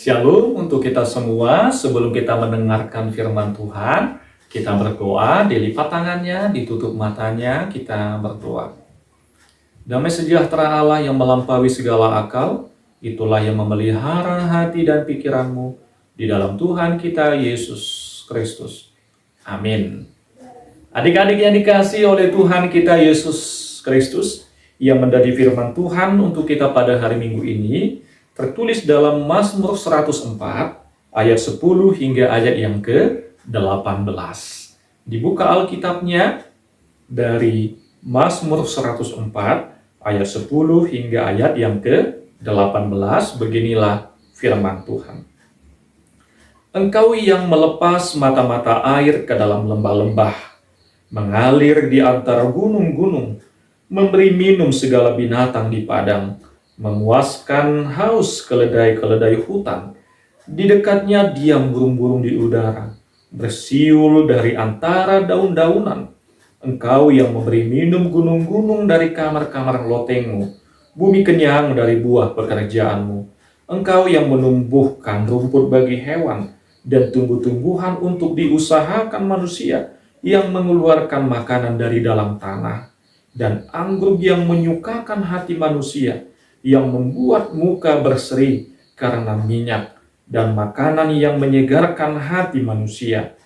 Shalom untuk kita semua. Sebelum kita mendengarkan firman Tuhan, kita berdoa, dilipat tangannya, ditutup matanya, kita berdoa. Damai sejahtera Allah yang melampaui segala akal, itulah yang memelihara hati dan pikiranmu di dalam Tuhan kita Yesus Kristus. Amin. Adik-adik yang dikasihi oleh Tuhan kita Yesus Kristus, yang menjadi firman Tuhan untuk kita pada hari Minggu ini, tertulis dalam Mazmur 104 ayat 10 hingga ayat yang ke-18. Dibuka Alkitabnya dari Mazmur 104 ayat 10 hingga ayat yang ke-18. Beginilah firman Tuhan. Engkau yang melepas mata-mata air ke dalam lembah-lembah, mengalir di antara gunung-gunung, memberi minum segala binatang di padang, memuaskan haus keledai-keledai hutan. Di dekatnya diam burung-burung di udara, bersiul dari antara daun-daunan. Engkau yang memberi minum gunung-gunung dari kamar-kamar lotengmu, bumi kenyang dari buah pekerjaanmu. Engkau yang menumbuhkan rumput bagi hewan, dan tumbuh-tumbuhan untuk diusahakan manusia, yang mengeluarkan makanan dari dalam tanah, dan anggur yang menyukakan hati manusia, yang membuat muka berseri karena minyak, dan makanan yang menyegarkan hati manusia.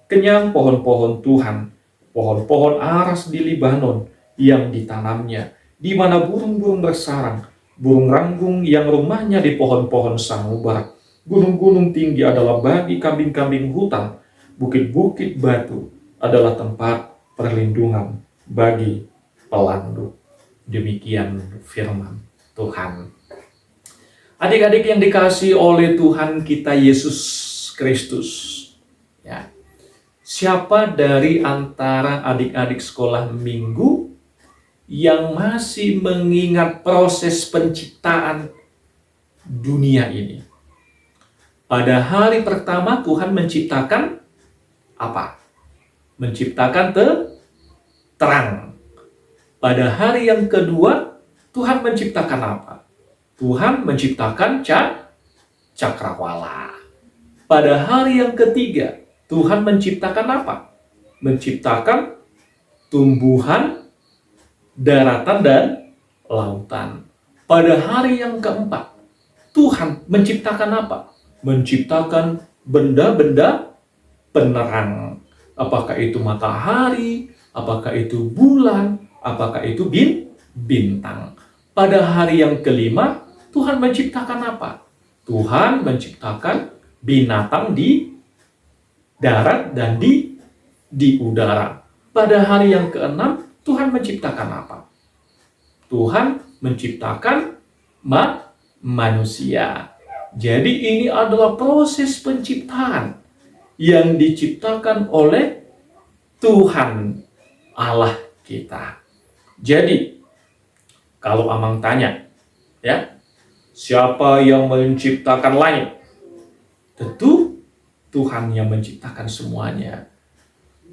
Kenyang pohon-pohon Tuhan, pohon-pohon aras di Libanon yang ditanamnya, di mana burung-burung bersarang, burung ranggung yang rumahnya di pohon-pohon sanubar. Gunung-gunung tinggi adalah bagi kambing-kambing hutan, bukit-bukit batu adalah tempat perlindungan bagi pelandu. Demikian firman Tuhan. Adik-adik yang dikasihi oleh Tuhan kita Yesus Kristus, ya. Siapa dari antara adik-adik sekolah minggu yang masih mengingat proses penciptaan dunia ini? Pada hari pertama Tuhan menciptakan apa? Menciptakan terang. Pada hari yang kedua Tuhan menciptakan apa? Tuhan menciptakan cakrawala. Pada hari yang ketiga, Tuhan menciptakan apa? Menciptakan tumbuhan, daratan, dan lautan. Pada hari yang keempat, Tuhan menciptakan apa? Menciptakan benda-benda penerang. Apakah itu matahari? Apakah itu bulan? Apakah itu bintang? Pada hari yang kelima, Tuhan menciptakan apa? Tuhan menciptakan binatang di darat dan di udara. Pada hari yang keenam, Tuhan menciptakan apa? Tuhan menciptakan manusia. Jadi ini adalah proses penciptaan yang diciptakan oleh Tuhan Allah kita. Jadi, kalau Amang tanya, ya, siapa yang menciptakan langit? Tentu Tuhan yang menciptakan semuanya.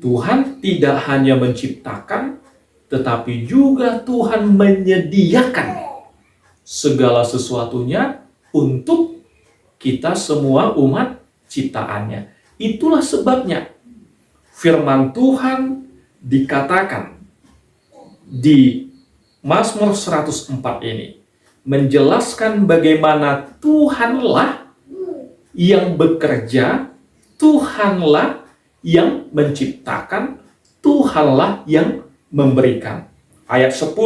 Tuhan tidak hanya menciptakan, tetapi juga Tuhan menyediakan segala sesuatunya untuk kita semua umat ciptaannya. Itulah sebabnya firman Tuhan dikatakan di Mazmur 104 ini menjelaskan bagaimana Tuhanlah yang bekerja, Tuhanlah yang menciptakan, Tuhanlah yang memberikan. Ayat 10,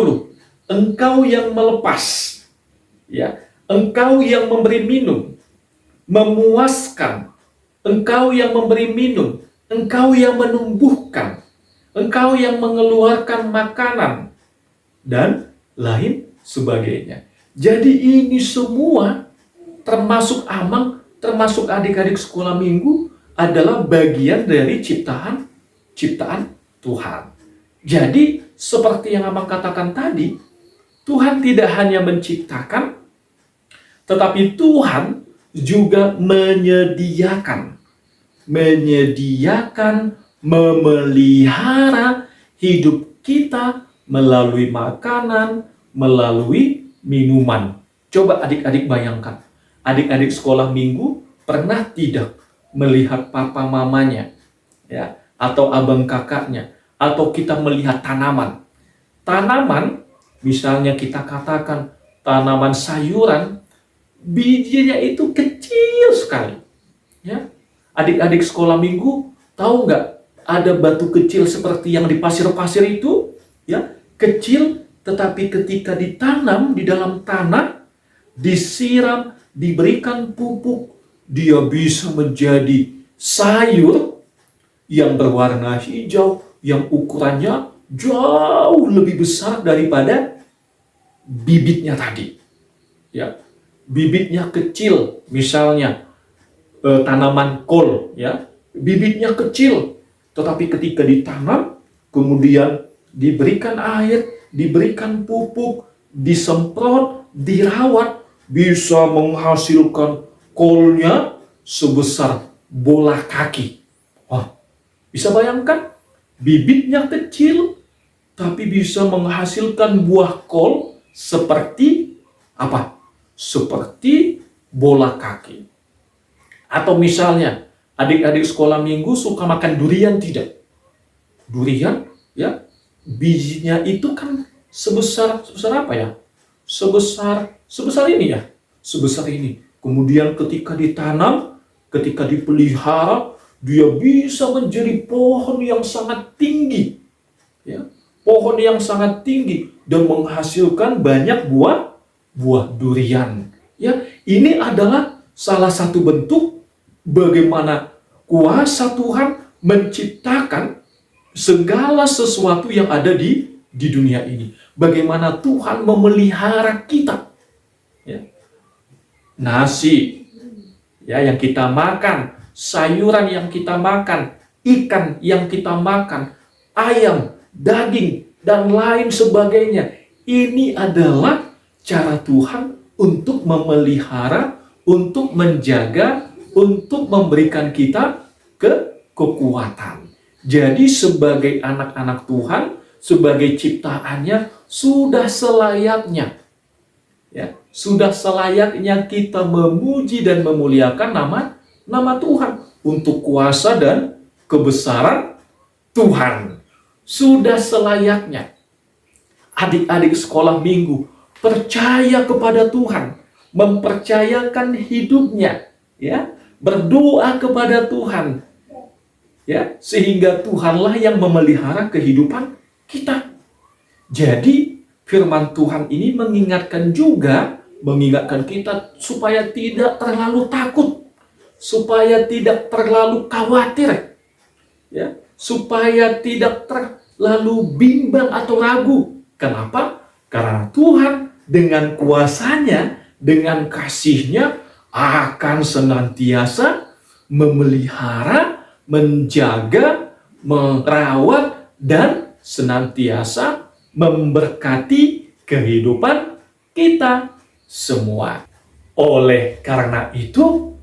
Engkau yang melepas, ya, Engkau yang memberi minum, memuaskan, Engkau yang memberi minum, Engkau yang menumbuhkan, Engkau yang mengeluarkan makanan, dan lain sebagainya. Jadi ini semua, termasuk Amang, termasuk adik-adik sekolah minggu, adalah bagian dari ciptaan Tuhan. Jadi, seperti yang Amang katakan tadi, Tuhan tidak hanya menciptakan, tetapi Tuhan juga menyediakan, memelihara hidup kita melalui makanan, melalui minuman. Coba adik-adik bayangkan, adik-adik sekolah minggu pernah tidak melihat papa mamanya, ya, atau abang kakaknya, atau kita melihat tanaman. Tanaman, misalnya kita katakan tanaman sayuran, bijinya itu kecil sekali. Ya, adik-adik sekolah minggu tahu nggak? Ada batu kecil seperti yang di pasir-pasir itu, ya, kecil, tetapi ketika ditanam di dalam tanah, disiram, diberikan pupuk, dia bisa menjadi sayur yang berwarna hijau, yang ukurannya jauh lebih besar daripada bibitnya tadi. Ya, bibitnya kecil, misalnya tanaman kol, ya, bibitnya kecil, tetapi ketika ditanam, kemudian diberikan air, diberikan pupuk, disemprot, dirawat, bisa menghasilkan kolnya sebesar bola kaki. Wah, bisa bayangkan? Bibitnya kecil, tapi bisa menghasilkan buah kol seperti apa? Seperti bola kaki. Atau misalnya, adik-adik sekolah minggu suka makan durian tidak? Durian, ya, bijinya itu kan sebesar apa ya? Sebesar ini ya, sebesar ini. Kemudian ketika ditanam, ketika dipelihara, dia bisa menjadi pohon yang sangat tinggi, ya, pohon yang sangat tinggi dan menghasilkan banyak buah durian. Ya, ini adalah salah satu bentuk bagaimana kuasa Tuhan menciptakan segala sesuatu yang ada di dunia ini. Bagaimana Tuhan memelihara kita. Ya. Nasi, ya, yang kita makan, sayuran yang kita makan, ikan yang kita makan, ayam, daging, dan lain sebagainya. Ini adalah cara Tuhan untuk memelihara, untuk menjaga, untuk memberikan kita kekuatan. Jadi sebagai anak-anak Tuhan, sebagai ciptaannya, sudah selayaknya, ya, sudah selayaknya kita memuji dan memuliakan nama Tuhan untuk kuasa dan kebesaran Tuhan. Sudah selayaknya adik-adik sekolah minggu percaya kepada Tuhan, mempercayakan hidupnya, ya, berdoa kepada Tuhan, ya, sehingga Tuhanlah yang memelihara kehidupan kita. Jadi firman Tuhan ini mengingatkan kita supaya tidak terlalu takut, supaya tidak terlalu khawatir, ya, supaya tidak terlalu bimbang atau ragu. Kenapa? Karena Tuhan dengan kuasanya, dengan kasihnya akan senantiasa memelihara, menjaga, merawat, dan senantiasa memberkati kehidupan kita semua. Oleh karena itu,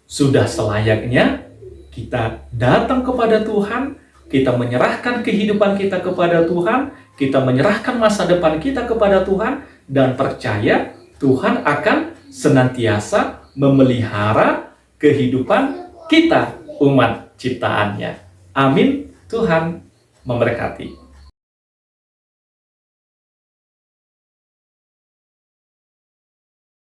sudah selayaknya kita datang kepada Tuhan, kita menyerahkan kehidupan kita kepada Tuhan, kita menyerahkan masa depan kita kepada Tuhan, dan percaya Tuhan akan senantiasa memelihara kehidupan kita, umat ciptaannya. Amin. Tuhan memberkati.